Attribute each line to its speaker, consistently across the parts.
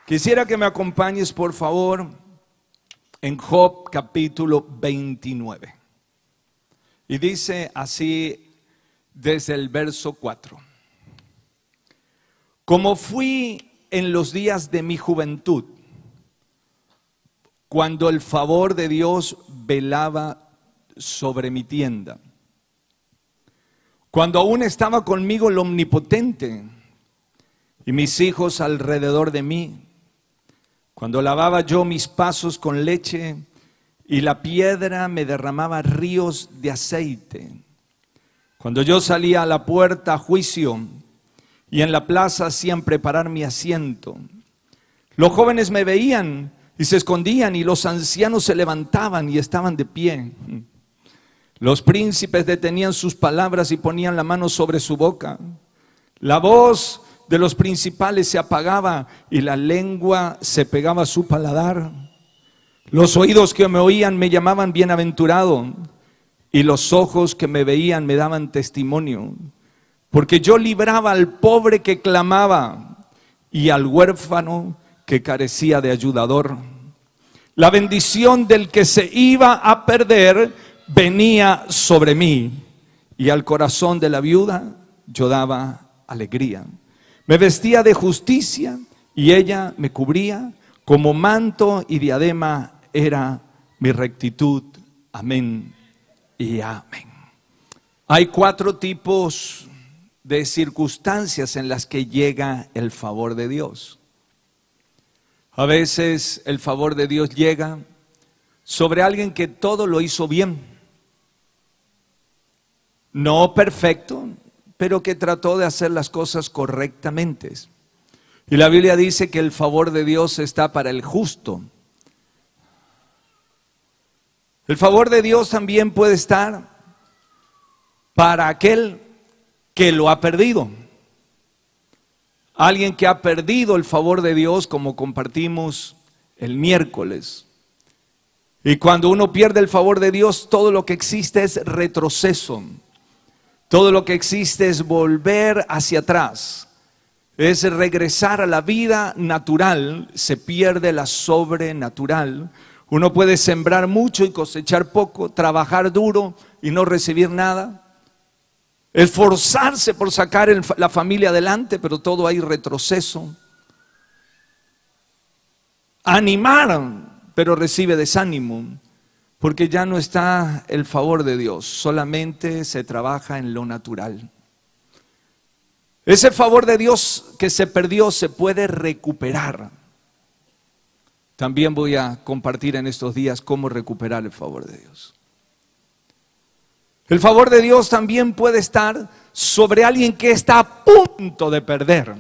Speaker 1: Quisiera que me acompañes, por favor, en Job capítulo 29. Y dice así desde el verso 4. Como fui en los días de mi juventud, cuando el favor de Dios velaba sobre mi tienda, cuando aún estaba conmigo el Omnipotente y mis hijos alrededor de mí, cuando lavaba yo mis pasos con leche y la piedra me derramaba ríos de aceite, cuando yo salía a la puerta a juicio y en la plaza hacían preparar mi asiento, los jóvenes me veían y se escondían, y los ancianos se levantaban y estaban de pie. Los príncipes detenían sus palabras y ponían la mano sobre su boca. La voz de los principales se apagaba y la lengua se pegaba a su paladar. Los oídos que me oían me llamaban bienaventurado, y los ojos que me veían me daban testimonio, porque yo libraba al pobre que clamaba y al huérfano que carecía de ayudador. La bendición del que se iba a perder venía sobre mí, y al corazón de la viuda yo daba alegría. Me vestía de justicia y ella me cubría, como manto y diadema era mi rectitud. Amén y amén. Hay 4 tipos de circunstancias en las que llega el favor de Dios. A veces el favor de Dios llega sobre alguien que todo lo hizo bien, no perfecto, pero que trató de hacer las cosas correctamente. Y la Biblia dice que el favor de Dios está para el justo. El favor de Dios también puede estar para aquel que lo ha perdido. Alguien que ha perdido el favor de Dios, como compartimos el miércoles. Y cuando uno pierde el favor de Dios, todo lo que existe es retroceso. Todo lo que existe es volver hacia atrás. Es regresar a la vida natural. Se pierde la sobrenatural. Uno puede sembrar mucho y cosechar poco, trabajar duro y no recibir nada. Esforzarse por sacar la familia adelante, pero todo hay retroceso. Animar, pero recibe desánimo, porque ya no está el favor de Dios, solamente se trabaja en lo natural. Ese favor de Dios que se perdió se puede recuperar. También voy a compartir en estos días cómo recuperar el favor de Dios. El favor de Dios también puede estar sobre alguien que está a punto de perder.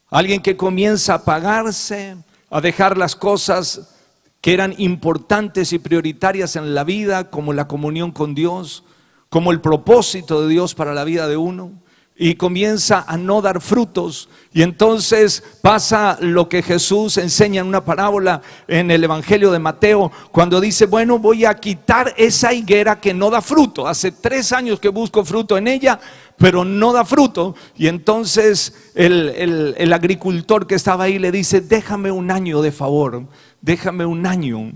Speaker 1: Alguien que comienza a apagarse, a dejar las cosas que eran importantes y prioritarias en la vida, como la comunión con Dios, como el propósito de Dios para la vida de uno, y comienza a no dar frutos. Y entonces pasa lo que Jesús enseña en una parábola en el Evangelio de Mateo, cuando dice, bueno, voy a quitar esa higuera que no da fruto. Hace 3 años que busco fruto en ella, pero no da fruto. Y entonces el agricultor que estaba ahí le dice, déjame un año de favor, déjame un año,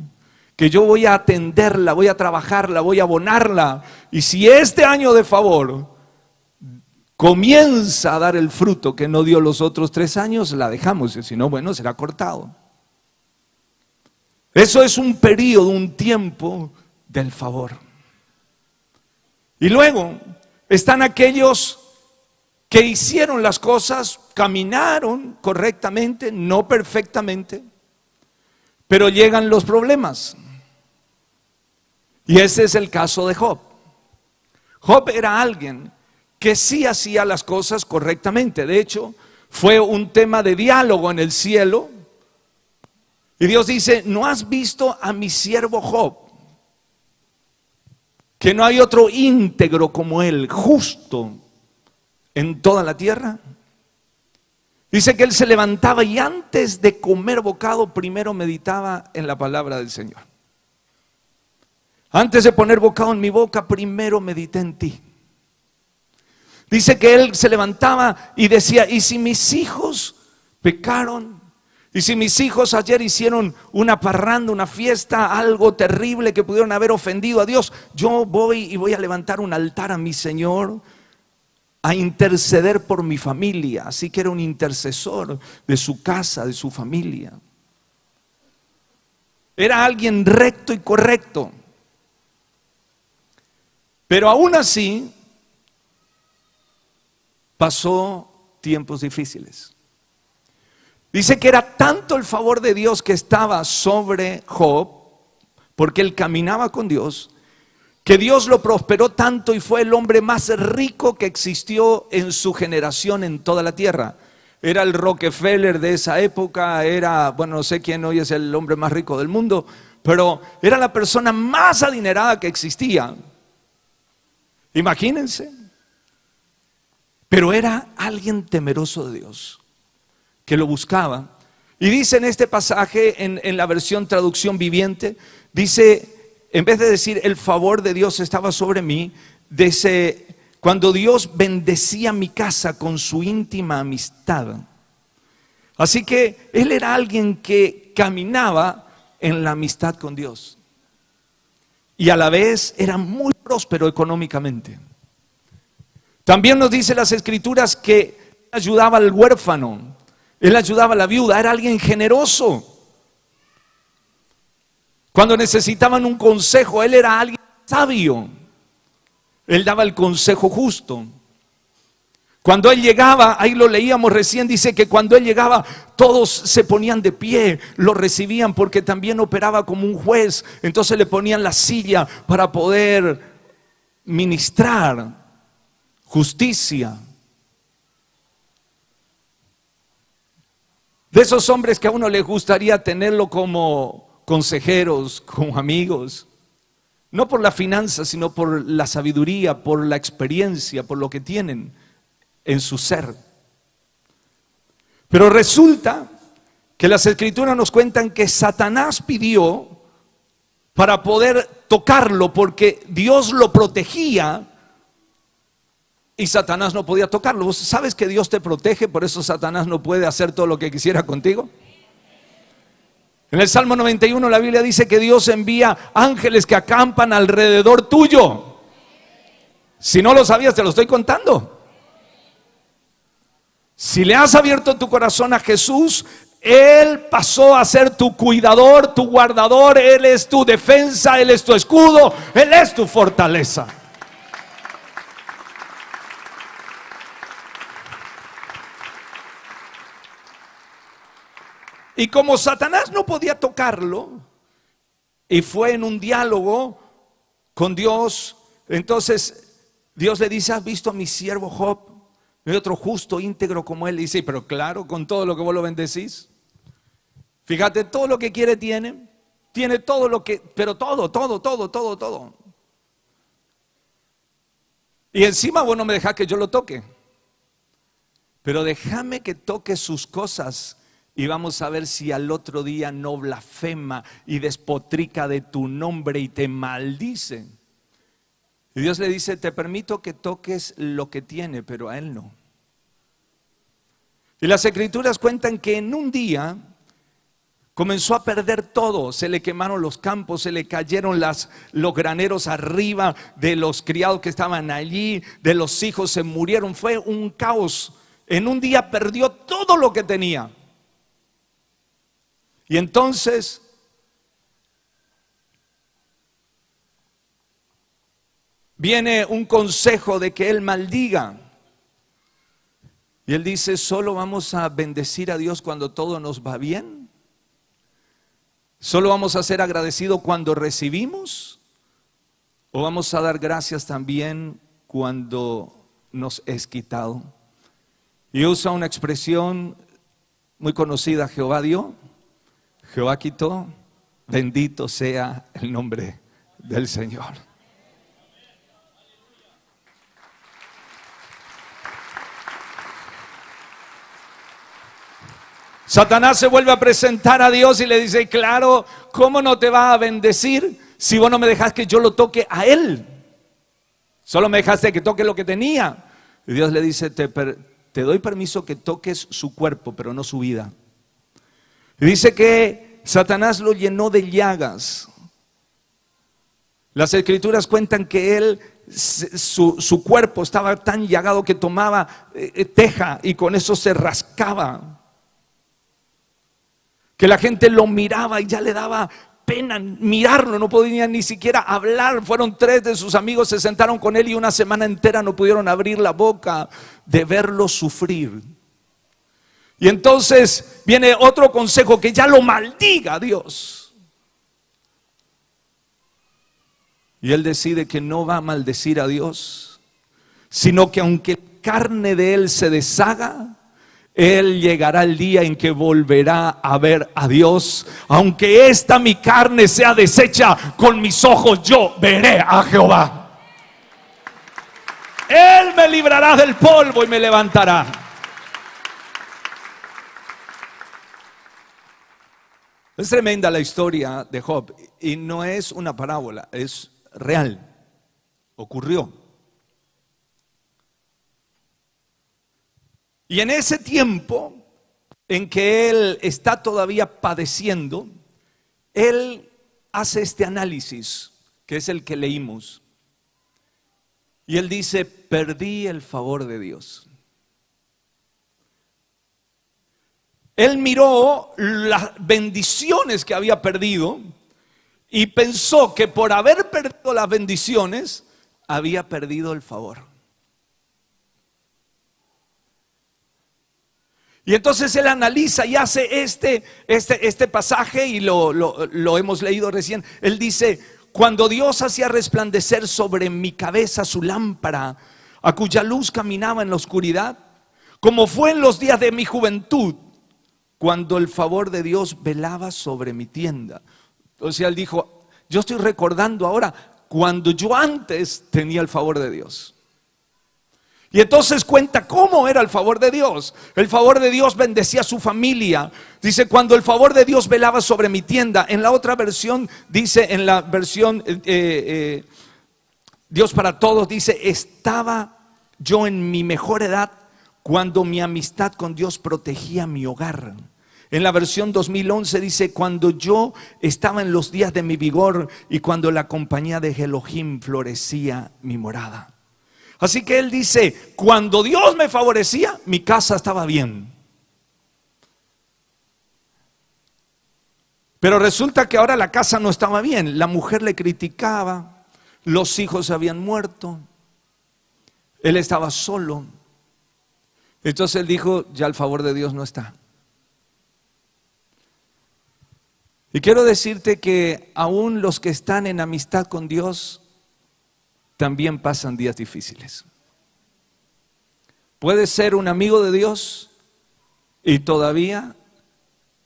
Speaker 1: que yo voy a atenderla, voy a trabajarla, voy a abonarla. Y si este año de favor comienza a dar el fruto que no dio los otros 3 años, la dejamos, y si no, bueno, será cortado. Eso es un periodo, un tiempo del favor. Y luego están aquellos que hicieron las cosas, caminaron correctamente, no perfectamente, pero llegan los problemas. Y ese es el caso de Job. Job era alguien que sí hacía las cosas correctamente. De hecho, fue un tema de diálogo en el cielo. Y Dios dice, ¿no has visto a mi siervo Job? Que no hay otro íntegro como él, justo en toda la tierra. Dice que él se levantaba y antes de comer bocado, primero meditaba en la palabra del Señor. Antes de poner bocado en mi boca, primero medité en ti. Dice que él se levantaba y decía, ¿y si mis hijos pecaron. Y si mis hijos ayer hicieron una parranda, una fiesta, algo terrible que pudieron haber ofendido a Dios, yo voy a levantar un altar a mi Señor, a interceder por mi familia. Así que era un intercesor de su casa, de su familia. Era alguien recto y correcto. Pero aún así, pasó tiempos difíciles. Dice que era tanto el favor de Dios que estaba sobre Job, porque él caminaba con Dios, que Dios lo prosperó tanto y fue el hombre más rico que existió en su generación en toda la tierra. Era el Rockefeller de esa época, bueno, no sé quién hoy es el hombre más rico del mundo, pero era la persona más adinerada que existía. Imagínense. Pero era alguien temeroso de Dios, que lo buscaba. Y dice en este pasaje, en la versión traducción viviente, dice, en vez de decir el favor de Dios estaba sobre mí, dice, cuando Dios bendecía mi casa con su íntima amistad. Así que él era alguien que caminaba en la amistad con Dios. Y a la vez era muy próspero económicamente. También nos dice las Escrituras que ayudaba al huérfano. Él ayudaba a la viuda, era alguien generoso. Cuando necesitaban un consejo, él era alguien sabio. Él daba el consejo justo. Cuando él llegaba, ahí lo leíamos recién, dice que cuando él llegaba, todos se ponían de pie, lo recibían porque también operaba como un juez. Entonces le ponían la silla para poder ministrar justicia. De esos hombres que a uno le gustaría tenerlo como consejeros, como amigos. No por la finanza, sino por la sabiduría, por la experiencia, por lo que tienen en su ser. Pero resulta que las Escrituras nos cuentan que Satanás pidió para poder tocarlo, porque Dios lo protegía y Satanás no podía tocarlo. ¿Vos sabes que Dios te protege? Por eso Satanás no puede hacer todo lo que quisiera contigo. En el Salmo 91 la Biblia dice que Dios envía ángeles que acampan alrededor tuyo. Si no lo sabías, te lo estoy contando. Si le has abierto tu corazón a Jesús, Él pasó a ser tu cuidador, tu guardador. Él es tu defensa, Él es tu escudo, Él es tu fortaleza. Y como Satanás no podía tocarlo, y fue en un diálogo con Dios, entonces Dios le dice: ¿has visto a mi siervo Job? No hay otro justo, íntegro como él. Dice: pero claro, con todo lo que vos lo bendecís. Fíjate, todo lo que quiere tiene todo lo que, pero todo. Y encima vos no me dejás que yo lo toque. Pero déjame que toque sus cosas. Y vamos a ver si al otro día no blasfema y despotrica de tu nombre y te maldice. Y Dios le dice: te permito que toques lo que tiene, pero a él no. Y las Escrituras cuentan que en un día comenzó a perder todo. Se le quemaron los campos, se le cayeron los graneros arriba de los criados que estaban allí, de los hijos se murieron. Fue un caos. En un día perdió todo lo que tenía. Y entonces viene un consejo de que él maldiga. Y él dice: ¿solo vamos a bendecir a Dios cuando todo nos va bien? ¿Solo vamos a ser agradecidos cuando recibimos? ¿O vamos a dar gracias también cuando nos es quitado? Y usa una expresión muy conocida: Jehová dio, Jehová quitó, bendito sea el nombre del Señor. Satanás se vuelve a presentar a Dios y le dice: claro, ¿cómo no te va a bendecir si vos no me dejas que yo lo toque a él? Solo me dejaste que toque lo que tenía. Y Dios le dice: te te doy permiso que toques su cuerpo, pero no su vida. Y dice que Satanás lo llenó de llagas. Las escrituras cuentan que él, su cuerpo estaba tan llagado que tomaba teja y con eso se rascaba. Que la gente lo miraba y ya le daba pena mirarlo, no podía ni siquiera hablar. Fueron 3 de sus amigos, se sentaron con él y una semana entera no pudieron abrir la boca de verlo sufrir. Y entonces viene otro consejo, que ya lo maldiga Dios. Y él decide que no va a maldecir a Dios, sino que aunque la carne de él se deshaga, él llegará el día en que volverá a ver a Dios. Aunque esta mi carne sea deshecha, con mis ojos yo veré a Jehová. Él me librará del polvo y me levantará. Es tremenda la historia de Job y no es una parábola, es real, ocurrió. Y en ese tiempo en que él está todavía padeciendo, él hace este análisis, que es el que leímos. Y él dice, perdí el favor de Dios. Él miró las bendiciones que había perdido y pensó que por haber perdido las bendiciones, había perdido el favor. Y entonces él analiza y hace este pasaje y lo hemos leído recién. Él dice, cuando Dios hacía resplandecer sobre mi cabeza su lámpara, a cuya luz caminaba en la oscuridad, como fue en los días de mi juventud, cuando el favor de Dios velaba sobre mi tienda. Entonces él dijo, yo estoy recordando ahora cuando yo antes tenía el favor de Dios. Y entonces cuenta cómo era el favor de Dios. El favor de Dios bendecía a su familia. Dice, cuando el favor de Dios velaba sobre mi tienda. En la otra versión, dice, en la versión Dios para Todos, dice, estaba yo en mi mejor edad cuando mi amistad con Dios protegía mi hogar. En la versión 2011 dice, cuando yo estaba en los días de mi vigor y cuando la compañía de Elohim florecía mi morada. Así que él dice, cuando Dios me favorecía, mi casa estaba bien. Pero resulta que ahora la casa no estaba bien. La mujer le criticaba, los hijos habían muerto, él estaba solo. Entonces él dijo, ya el favor de Dios no está. Y quiero decirte que aún los que están en amistad con Dios también pasan días difíciles. Puedes ser un amigo de Dios y todavía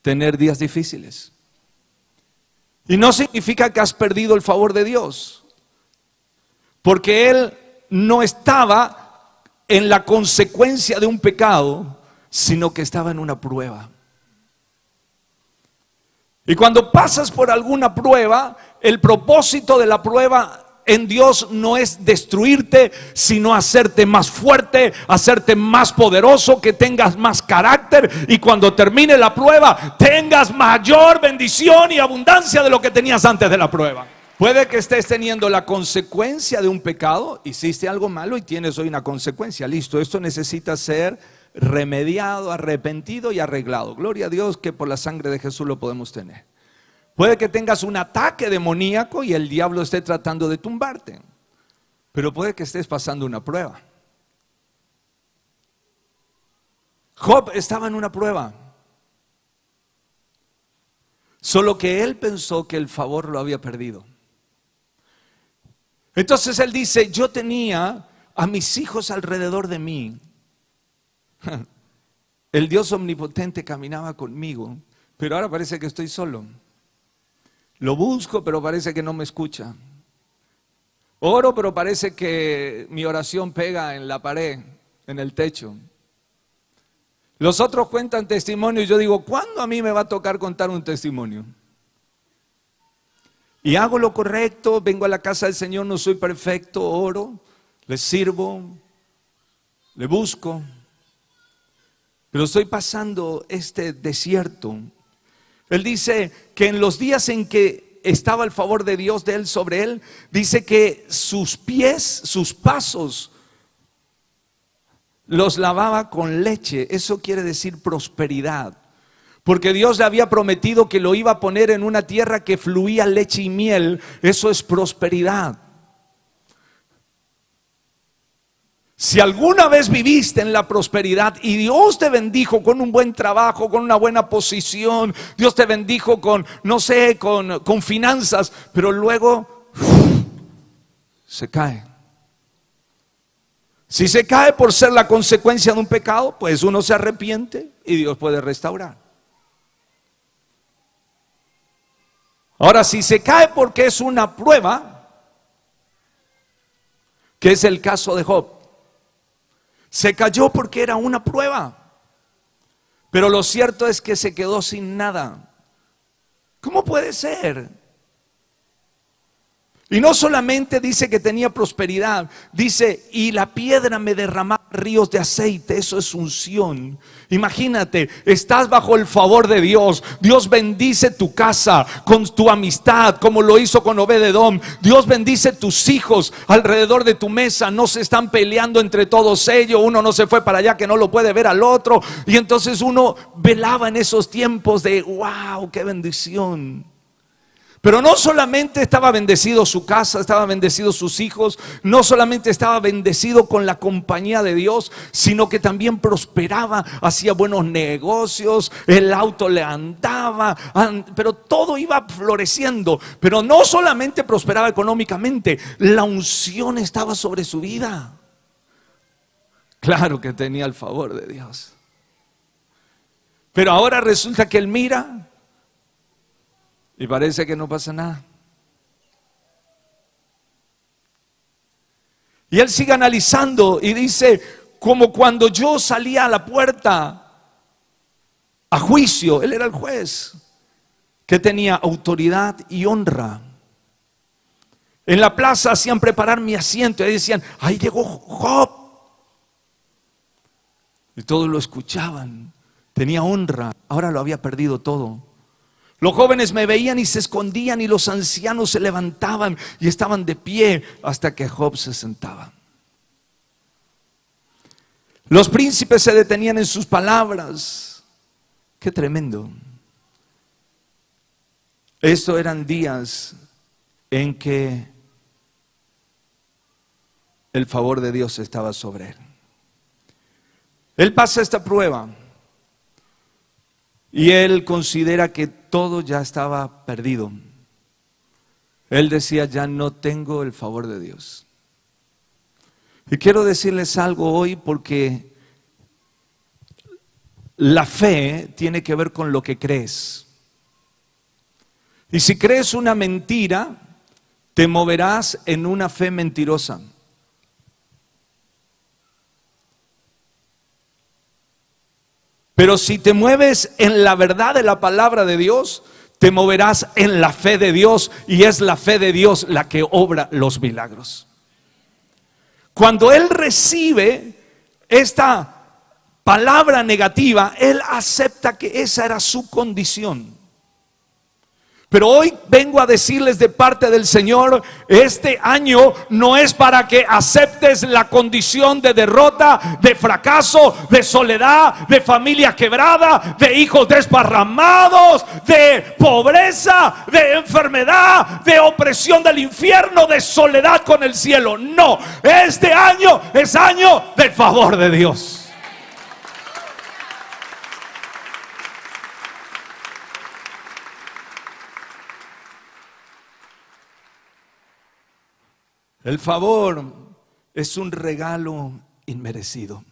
Speaker 1: tener días difíciles. Y no significa que has perdido el favor de Dios, porque Él no estaba en la consecuencia de un pecado, sino que estaba en una prueba. Y cuando pasas por alguna prueba, el propósito de la prueba en Dios no es destruirte, sino hacerte más fuerte, hacerte más poderoso, que tengas más carácter y cuando termine la prueba tengas mayor bendición y abundancia de lo que tenías antes de la prueba. Puede que estés teniendo la consecuencia de un pecado, hiciste algo malo y tienes hoy una consecuencia. Listo, esto necesita ser remediado, arrepentido y arreglado. Gloria a Dios que por la sangre de Jesús lo podemos tener. Puede que tengas un ataque demoníaco y el diablo esté tratando de tumbarte, pero puede que estés pasando una prueba. Job estaba en una prueba, solo que él pensó que el favor lo había perdido. Entonces él dice, yo tenía a mis hijos alrededor de mí. El Dios omnipotente caminaba conmigo, pero ahora parece que estoy solo. Lo busco, pero parece que no me escucha. Oro, pero parece que mi oración pega en la pared, en el techo. Los otros cuentan testimonio y yo digo, ¿cuándo a mí me va a tocar contar un testimonio? Y hago lo correcto, vengo a la casa del Señor, no soy perfecto, oro, le sirvo, le busco, pero estoy pasando este desierto. Él dice que en los días en que estaba el favor de Dios de él sobre él, dice que sus pies, sus pasos, los lavaba con leche. Eso quiere decir prosperidad. Porque Dios le había prometido que lo iba a poner en una tierra que fluía leche y miel. Eso es prosperidad. Si alguna vez viviste en la prosperidad y Dios te bendijo con un buen trabajo, con una buena posición, Dios te bendijo con, no sé, con finanzas, pero luego se cae. Si se cae por ser la consecuencia de un pecado, pues uno se arrepiente y Dios puede restaurar. Ahora, si se cae porque es una prueba, que es el caso de Job, se cayó porque era una prueba, pero lo cierto es que se quedó sin nada. ¿Cómo puede ser? Y no solamente dice que tenía prosperidad, dice, y la piedra me derramaba ríos de aceite. Eso es unción. Imagínate, estás bajo el favor de Dios. Dios bendice tu casa con tu amistad, como lo hizo con Obed-edom. Dios bendice tus hijos alrededor de tu mesa. No se están peleando entre todos ellos. Uno no se fue para allá que no lo puede ver al otro. Y entonces uno velaba en esos tiempos de wow, qué bendición. Pero no solamente estaba bendecido su casa, estaba bendecido sus hijos, no solamente estaba bendecido con la compañía de Dios, sino que también prosperaba, hacía buenos negocios, el auto le andaba, pero todo iba floreciendo. Pero no solamente prosperaba económicamente, la unción estaba sobre su vida. Claro que tenía el favor de Dios. Pero ahora resulta que él mira y parece que no pasa nada. Y él sigue analizando y dice, como cuando yo salía a la puerta a juicio, él era el juez que tenía autoridad y honra. En la plaza hacían preparar mi asiento y decían, ahí llegó Job. Y todos lo escuchaban, tenía honra, ahora lo había perdido todo. Los jóvenes me veían y se escondían, y los ancianos se levantaban y estaban de pie hasta que Job se sentaba. Los príncipes se detenían en sus palabras. Qué tremendo. Estos eran días en que el favor de Dios estaba sobre él. Él pasa esta prueba y él considera que todo ya estaba perdido. Él decía, ya no tengo el favor de Dios. Y quiero decirles algo hoy, porque la fe tiene que ver con lo que crees. Y si crees una mentira, te moverás en una fe mentirosa. Pero si te mueves en la verdad de la palabra de Dios, te moverás en la fe de Dios, y es la fe de Dios la que obra los milagros. Cuando él recibe esta palabra negativa, él acepta que esa era su condición. Pero hoy vengo a decirles de parte del Señor, este año no es para que aceptes la condición de derrota, de fracaso, de soledad, de familia quebrada, de hijos desparramados, de pobreza, de enfermedad, de opresión del infierno, de soledad con el cielo. No, este año es año del favor de Dios. El favor es un regalo inmerecido.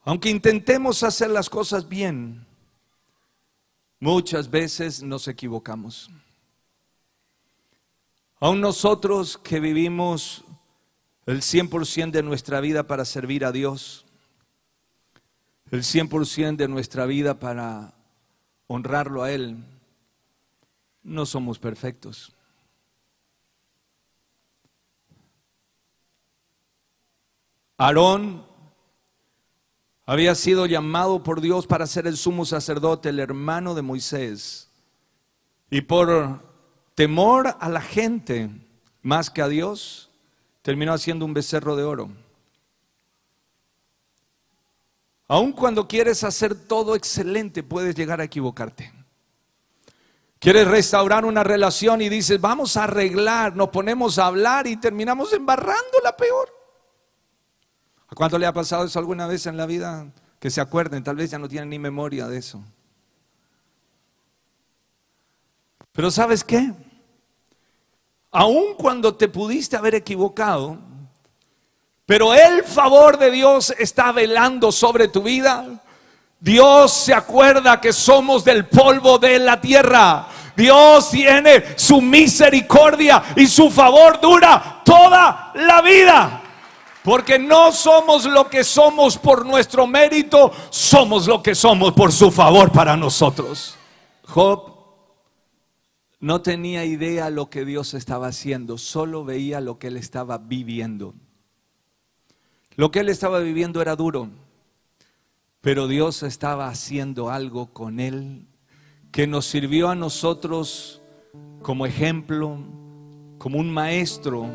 Speaker 1: Aunque intentemos hacer las cosas bien, muchas veces nos equivocamos. Aún nosotros que vivimos el 100% de nuestra vida para servir a Dios, el 100% de nuestra vida para honrarlo a Él, no somos perfectos. Aarón había sido llamado por Dios para ser el sumo sacerdote, el hermano de Moisés. Y por temor a la gente más que a Dios, terminó haciendo un becerro de oro. Aun cuando quieres hacer todo excelente, puedes llegar a equivocarte. Quieres restaurar una relación y dices, vamos a arreglar, nos ponemos a hablar y terminamos embarrándola peor. ¿A cuánto le ha pasado eso alguna vez en la vida? Que se acuerden, tal vez ya no tienen ni memoria de eso. Pero ¿sabes qué? Aun cuando te pudiste haber equivocado, pero el favor de Dios está velando sobre tu vida. Dios se acuerda que somos del polvo de la tierra. Dios tiene su misericordia y su favor dura toda la vida. Porque no somos lo que somos por nuestro mérito, somos lo que somos por su favor para nosotros. Job no tenía idea lo que Dios estaba haciendo, solo veía lo que él estaba viviendo. Lo que él estaba viviendo era duro, pero Dios estaba haciendo algo con él que nos sirvió a nosotros como ejemplo, como un maestro,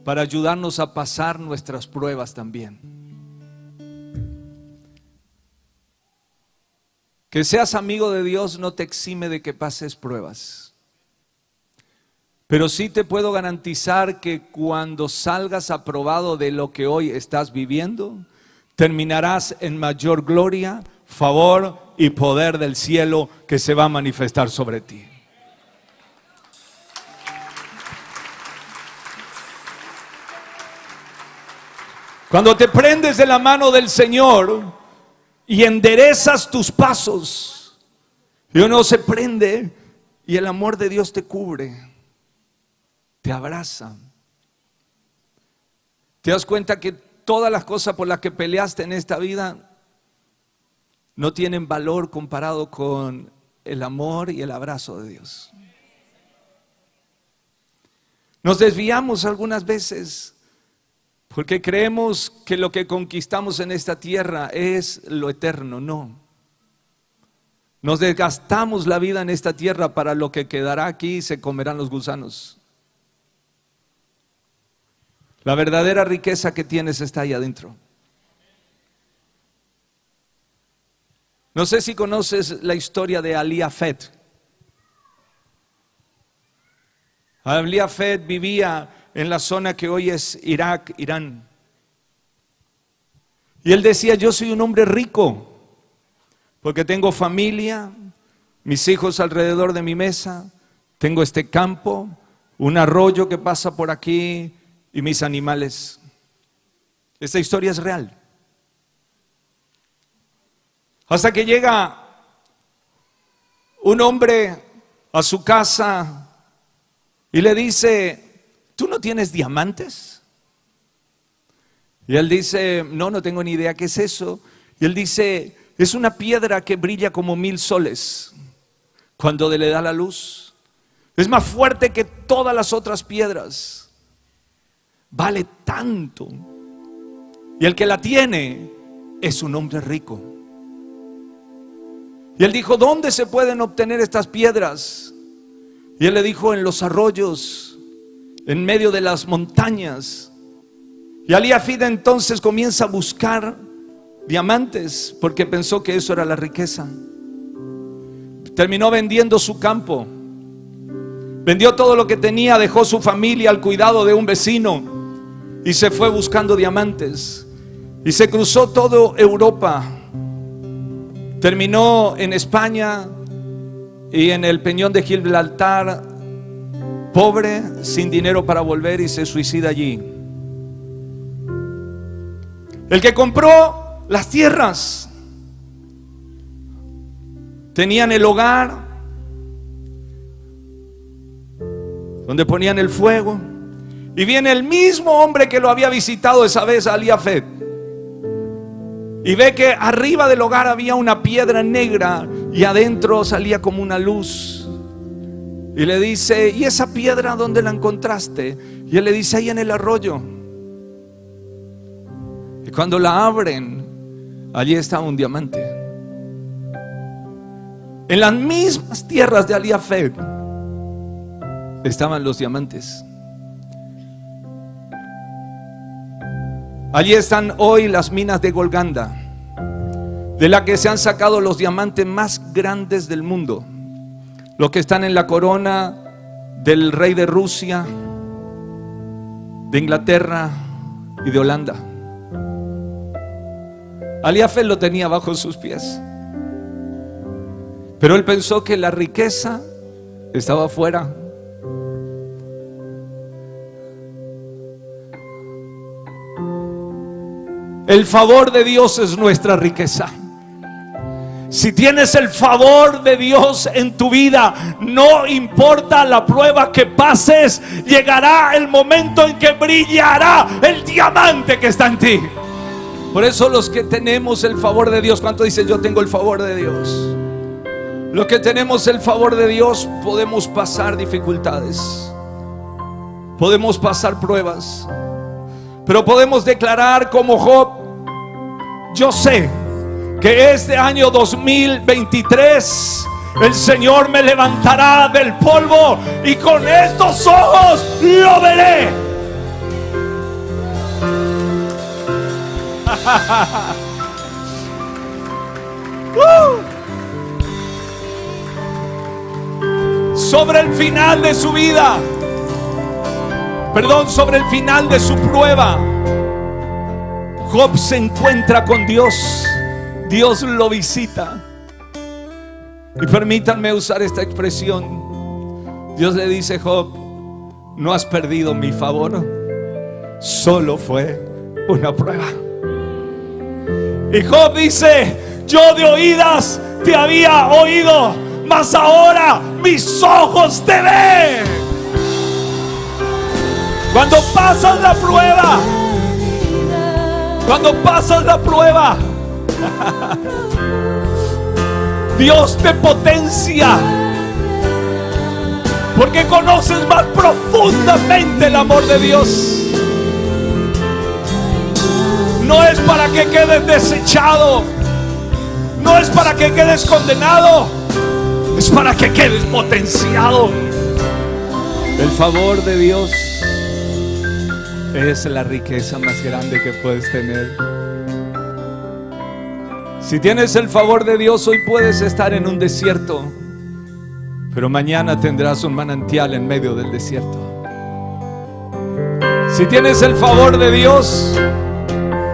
Speaker 1: para ayudarnos a pasar nuestras pruebas también. Que seas amigo de Dios no te exime de que pases pruebas. Pero sí te puedo garantizar que cuando salgas aprobado de lo que hoy estás viviendo, terminarás en mayor gloria, favor y poder del cielo que se va a manifestar sobre ti. Cuando te prendes de la mano del Señor y enderezas tus pasos, y uno se prende y el amor de Dios te cubre, te abraza. Te das cuenta que todas las cosas por las que peleaste en esta vida no tienen valor comparado con el amor y el abrazo de Dios. Nos desviamos algunas veces porque creemos que lo que conquistamos en esta tierra es lo eterno. No. Nos desgastamos la vida en esta tierra para lo que quedará aquí y se comerán los gusanos. La verdadera riqueza que tienes está ahí adentro. No sé si conoces la historia de Ali Afet. Ali Afet vivía en la zona que hoy es Irak, Irán. Y él decía, yo soy un hombre rico, porque tengo familia, mis hijos alrededor de mi mesa, tengo este campo, un arroyo que pasa por aquí y mis animales. Esta historia es real. Hasta que llega un hombre a su casa y le dice, ¿tú no tienes diamantes? Y él dice, no tengo ni idea qué es eso. Y él dice, es una piedra que brilla como 1000 soles cuando le da la luz. Es más fuerte que todas las otras piedras. Vale tanto. Y el que la tiene es un hombre rico. Y él dijo, ¿dónde se pueden obtener estas piedras? Y él le dijo, en los arroyos, en medio de las montañas. Y Ali Afid entonces comienza a buscar diamantes porque pensó que eso era la riqueza. Terminó vendiendo su campo, vendió todo lo que tenía, dejó su familia al cuidado de un vecino y se fue buscando diamantes. Y se cruzó toda Europa. Terminó en España y en el Peñón de Gibraltar, pobre, sin dinero para volver, y se suicida allí. El que compró las tierras tenían el hogar donde ponían el fuego, y viene el mismo hombre que lo había visitado esa vez, Ali Afed, y ve que arriba del hogar había una piedra negra y adentro salía como una luz. Y le dice, ¿y esa piedra dónde la encontraste? Y él le dice, ahí en el arroyo. Y cuando la abren, allí estaba un diamante. En las mismas tierras de Aliafet estaban los diamantes. Allí están hoy las minas de Golganda, de la que se han sacado los diamantes más grandes del mundo, los que están en la corona del rey de Rusia, de Inglaterra y de Holanda. Aliafet lo tenía bajo sus pies, pero él pensó que la riqueza estaba afuera. El favor de Dios es nuestra riqueza. Si tienes el favor de Dios en tu vida, no importa la prueba que pases, llegará el momento en que brillará el diamante que está en ti. Por eso los que tenemos el favor de Dios, ¿cuánto dicen yo tengo el favor de Dios? Los que tenemos el favor de Dios podemos pasar dificultades, podemos pasar pruebas, pero podemos declarar como Job: yo sé que este año 2023 el Señor me levantará del polvo y con estos ojos lo veré. Sobre el final de su vida, sobre el final de su prueba, Job se encuentra con Dios. Dios lo visita. Y permítanme usar esta expresión. Dios le dice: Job, no has perdido mi favor, solo fue una prueba. Y Job dice: yo de oídas te había oído, mas ahora mis ojos te ven. Cuando pasas la prueba, Dios te potencia, porque conoces más profundamente el amor de Dios. No es para que quedes desechado, no es para que quedes condenado, es para que quedes potenciado. El favor de Dios es la riqueza más grande que puedes tener. Si tienes el favor de Dios, hoy puedes estar en un desierto, pero mañana tendrás un manantial en medio del desierto. Si tienes el favor de Dios,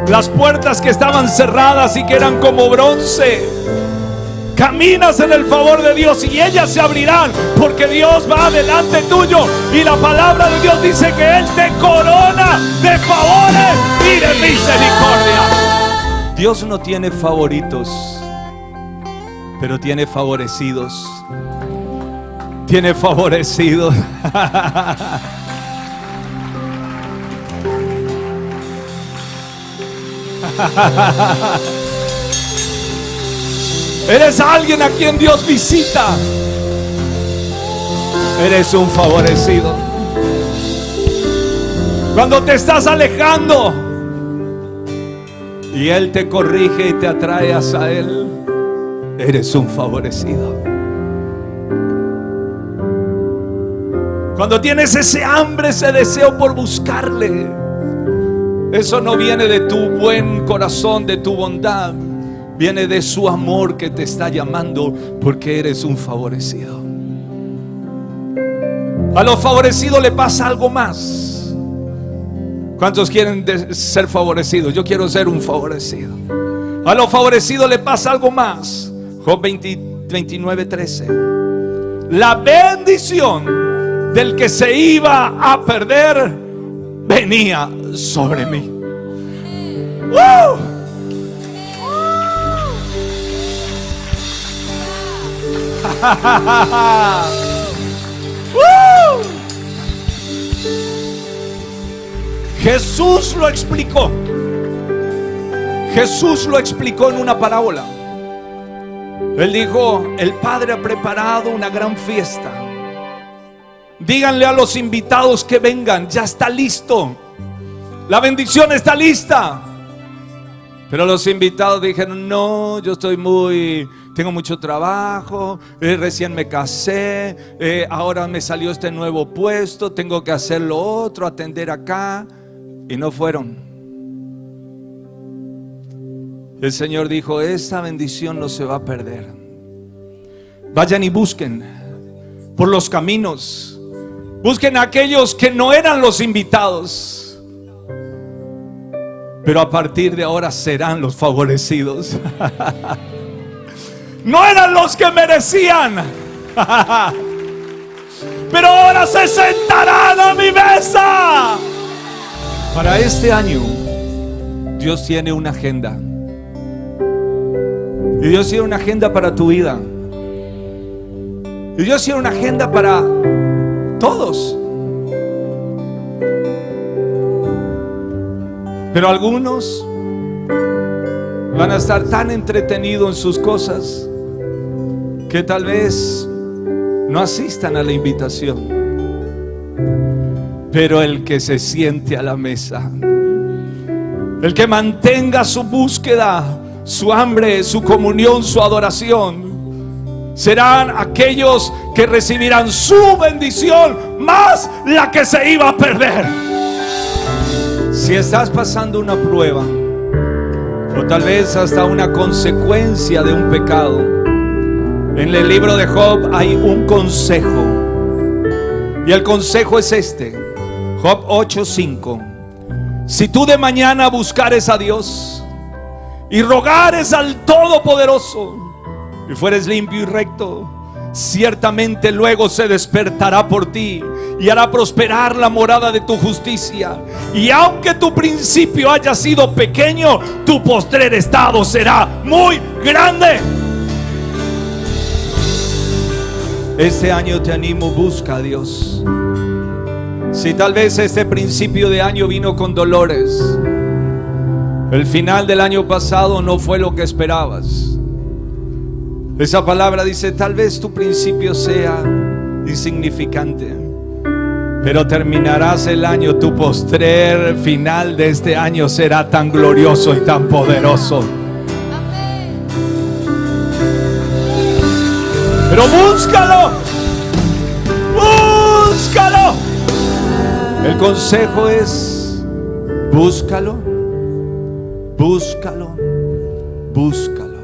Speaker 1: las puertas que estaban cerradas y que eran como bronce, caminas en el favor de Dios y ellas se abrirán, porque Dios va delante tuyo. Y la palabra de Dios dice que Él te corona de favores y de misericordia. Dios no tiene favoritos, pero tiene favorecidos. Tiene favorecidos. Eres alguien a quien Dios visita. Eres un favorecido. Cuando te estás alejando y Él te corrige y te atrae hacia Él, eres un favorecido. Cuando tienes ese hambre, ese deseo por buscarle, eso no viene de tu buen corazón, de tu bondad, viene de su amor que te está llamando, porque eres un favorecido. A los favorecidos le pasa algo más. ¿Cuántos quieren ser favorecidos? Yo quiero ser un favorecido. A los favorecidos le pasa algo más. Job 29:13. La bendición del que se iba a perder venía sobre mí. Jesús lo explicó. Jesús lo explicó en una parábola. Él dijo: el Padre ha preparado una gran fiesta. Díganle a los invitados que vengan, ya está listo. La bendición está lista. Pero los invitados dijeron: no, yo tengo mucho trabajo, recién me casé, ahora me salió este nuevo puesto, tengo que hacer lo otro, atender acá. Y no fueron. El Señor dijo: esta bendición no se va a perder. Vayan y busquen por los caminos, busquen a aquellos que no eran los invitados, pero a partir de ahora serán los favorecidos. No eran los que merecían, pero ahora se sentarán a mi mesa. Para este año Dios tiene una agenda. Y Dios tiene una agenda para tu vida. Y Dios tiene una agenda para todos. Pero algunos van a estar tan entretenidos en sus cosas que tal vez no asistan a la invitación. Pero el que se siente a la mesa, el que mantenga su búsqueda, su hambre, su comunión, su adoración, serán aquellos que recibirán su bendición más la que se iba a perder. Si estás pasando una prueba, o tal vez hasta una consecuencia de un pecado, en el libro de Job hay un consejo. Y el consejo es este: Job 8:5. Si tú de mañana buscares a Dios y rogares al Todopoderoso y fueres limpio y recto, ciertamente luego se despertará por ti y hará prosperar la morada de tu justicia. Y aunque tu principio haya sido pequeño, tu postrer estado será muy grande. Este año te animo: busca a Dios. Si tal vez este principio de año vino con dolores, el final del año pasado no fue lo que esperabas. Esa palabra dice: tal vez tu principio sea insignificante, pero terminarás el año, tu postrer final de este año será tan glorioso y tan poderoso. Pero búscalo, búscalo. El consejo es: búscalo, búscalo, búscalo.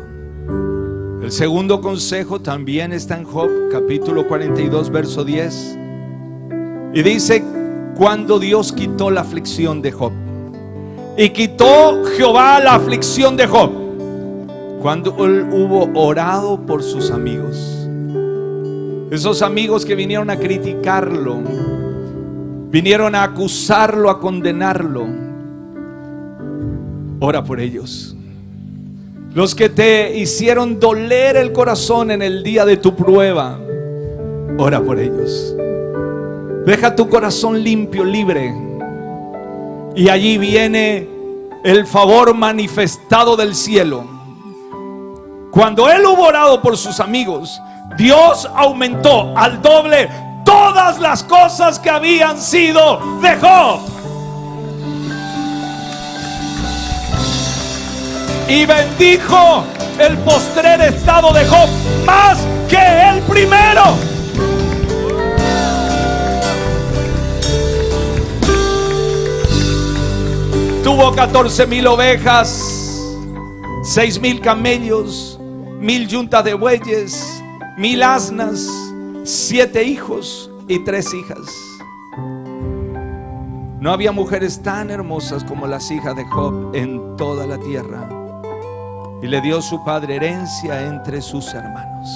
Speaker 1: El segundo consejo también está en Job capítulo 42 verso 10. Y dice: cuando Dios quitó la aflicción de Job, y quitó Jehová la aflicción de Job, cuando él hubo orado por sus amigos. Esos amigos que vinieron a criticarlo, vinieron a acusarlo, a condenarlo. Ora por ellos. Los que te hicieron doler el corazón en el día de tu prueba, ora por ellos. Deja tu corazón limpio, libre, y allí viene el favor manifestado del cielo. Cuando él hubo orado por sus amigos, Dios aumentó al doble todas las cosas que habían sido de Job. Y bendijo el postrer estado de Job más que el primero. Tuvo 14,000 ovejas, 6,000 camellos, 1,000 yuntas de bueyes, 1,000 asnas, 7 hijos y 3 hijas. No había mujeres tan hermosas como las hijas de Job en toda la tierra. Y le dio su padre herencia entre sus hermanos.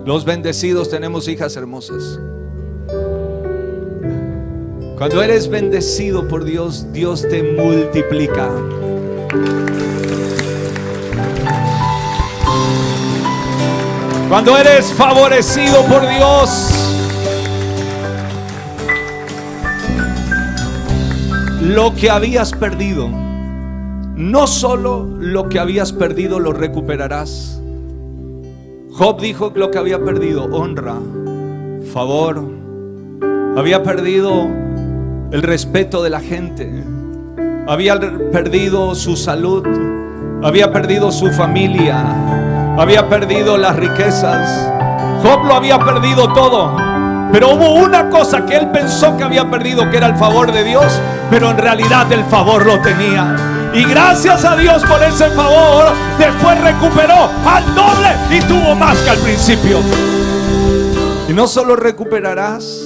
Speaker 1: Los bendecidos tenemos hijas hermosas. Cuando eres bendecido por Dios, Dios te multiplica. Cuando eres favorecido por Dios, lo que habías perdido, no solo lo que habías perdido lo recuperarás. Job dijo que lo que había perdido: honra, favor. Había perdido el respeto de la gente. había perdido su salud, había perdido su familia, había perdido las riquezas. Job lo había perdido todo, pero hubo una cosa que él pensó que había perdido, que era el favor de Dios, pero en realidad el favor lo tenía. Y gracias a Dios por ese favor, después recuperó al doble y tuvo más que al principio. Y no solo recuperarás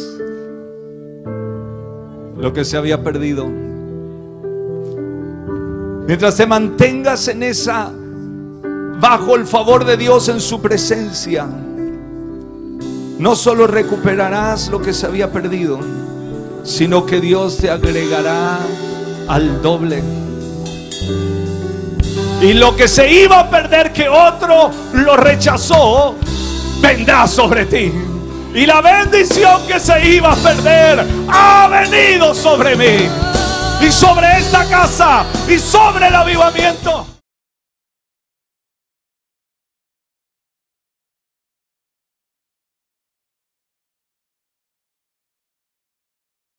Speaker 1: lo que se había perdido, mientras te mantengas en esa, bajo el favor de Dios, en su presencia, no solo recuperarás lo que se había perdido, sino que Dios te agregará al doble. Y lo que se iba a perder, que otro lo rechazó, vendrá sobre ti. Y la bendición que se iba a perder ha venido sobre mí y sobre esta casa y sobre el avivamiento